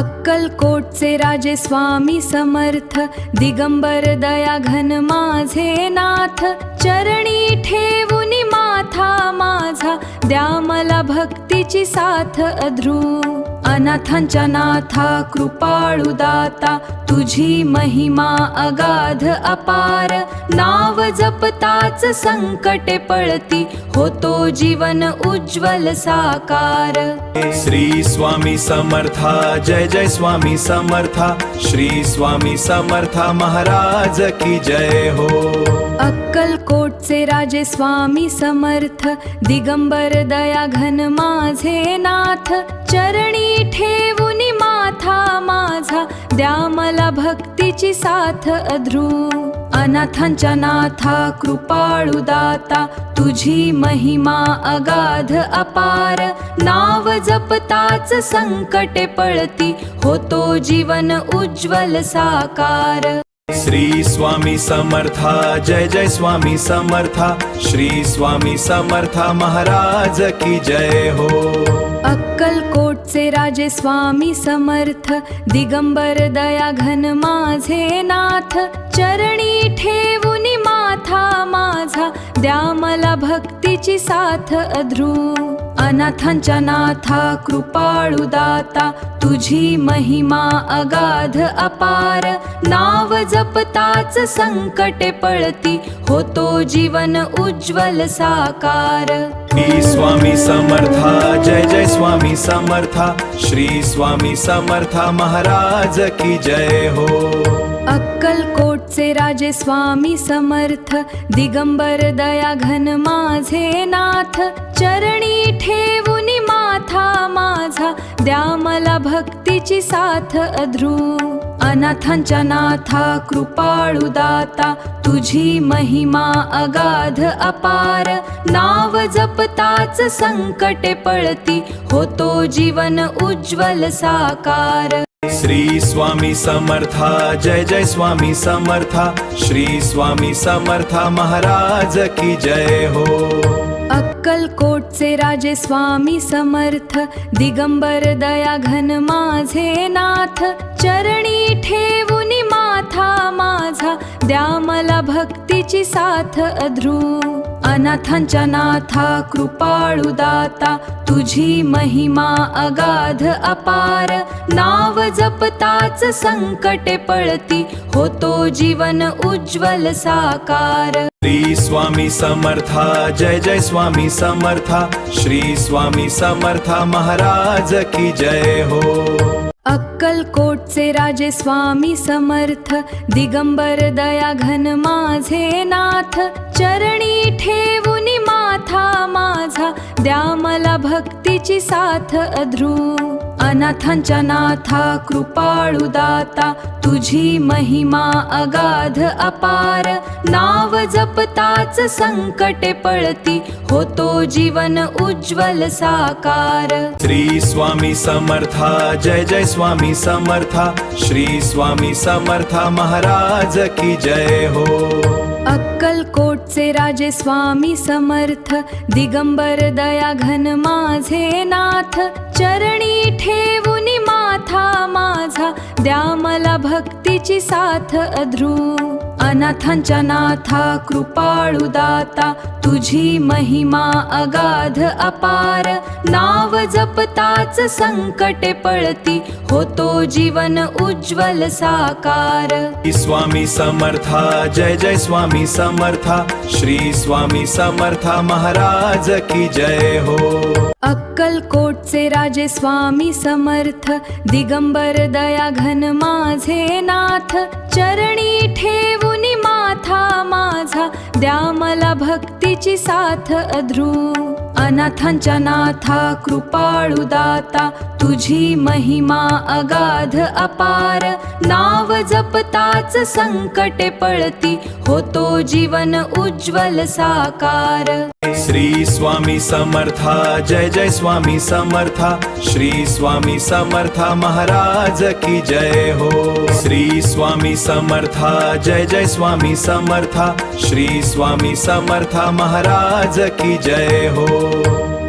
अक्कलकोटचे राजे स्वामी समर्थ, दिगंबर दया घन माझे नाथ, चरणी ठेवूनी माथा माझा, द्या मला भक्तीची साथ अध्रू. अनाथांच्या नाथा कृपाळू दाता, तुझी महिमा अगाध अपार, नाव जपताच संकटे पळती, होतो जीवन उज्ज्वल साकार. श्री स्वामी समर्था, जय जय स्वामी समर्था, श्री स्वामी समर्था महाराज की जय हो. अक्कलकोटचे राजे स्वामी समर्थ, दिगंबर दया घन माझे नाथ, चरणी ठेवूनी माथा माझा, द्या मला भक्तीची साथ अध्रू. अनाथांच्या नाथा कृपाळू दाता, तुझी महिमा अगाध अपार, नाव जपताच संकटे पळती, होतो जीवन उज्ज्वल साकार. श्री स्वामी समर्था, जय जय स्वामी समर्था, श्री स्वामी समर्था महाराज की जय हो. अक्कलकोटचे राजे स्वामी समर्थ, दिगंबर दया घन माझे नाथ, चरणी ठेवूनी माथा माझा, द्या मला भक्तीची साथ अध्रू. अनाथांच्या नाथा कृपाळू दाता, तुझी महिमा अगाध अपार, नाव जपताच संकटे पळती, होतो जीवन उज्ज्वल साकार. श्री स्वामी समर्था, जय जय स्वामी समर्था, श्री स्वामी समर्था महाराज की जय हो. अक्कलकोटचे राजे स्वामी समर्थ, दिगंबर दया घन माझे नाथ, चरणी ठेवूनी माथा माझा, द्या मला भक्तीची साथ अध्रू. अनाथांच्या नाथा कृपाळू दाता, तुझी महिमा अगाध अपार, नाव जपताच संकटे पळती, होतो जीवन उज्ज्वल साकार. श्री स्वामी समर्था, जय जय स्वामी समर्था, श्री स्वामी समर्था महाराज की जय हो. अक्कलकोटचे राजे स्वामी समर्थ, दिगंबर दया घन माझे नाथ, चरणी ठेवूनी माथा माझा, द्या मला भक्तीची साथ अध्रू. अनाथांच्या नाथा कृपाळू दाता, तुझी महिमा अगाध अपार, नाव जपताच संकटे पळती, होतो जीवन उज्ज्वल साकार. श्री स्वामी समर्था, जय जय स्वामी समर्था, श्री स्वामी समर्था महाराज की जय हो. अक्कलकोटचे राजे स्वामी समर्थ, दिगंबर दया घन माझे नाथ, चरणी ठेवूनी माथा माझा, द्या मला भक्तीची साथ अध्रू. अनाथांच्या नाथा कृपाळू दाता, तुझी महिमा अगाध अपार, नाव जपताच संकटे पळती, होतो जीवन उज्ज्वल साकार. श्री स्वामी समर्था, जय जय स्वामी समर्था, श्री स्वामी समर्था महाराज की जय हो. अक्कलकोटचे राजे स्वामी समर्थ, दिगंबर दया घन माझे नाथ, चरणी ठेवूनी माथा माझा, द्या मला भक्तीची साथ अध्रू. अनाथांच्या नाथा कृपाळू दाता, तुझी महिमा अगाध अपार, नाव जपताच संकटे पळती, होतो जीवन उज्ज्वल साकार. स्वामी समर्था, जय जय स्वामी समर्था, श्री स्वामी समर्था महाराज की जय हो. अक्कलकोटचे राजे स्वामी समर्थ, दिगंबर दया घन माझे नाथ, चरणी ठेवूनी माथा माझा, द्या मला भक्तीची साथ अध्रू. अनाथांच्या नाथा कृपाळू दाता, तुझी महिमा अगाध अपार, नाव जपताच संकटे पळती, होतो जीवन उज्ज्वल साकार. श्री स्वामी समर्था, जय जय स्वामी समर्था, श्री स्वामी समर्था महाराज की जय हो. श्री स्वामी समर्था, जय जय स्वामी समर्था, श्री स्वामी समर्था महाराज की जय हो.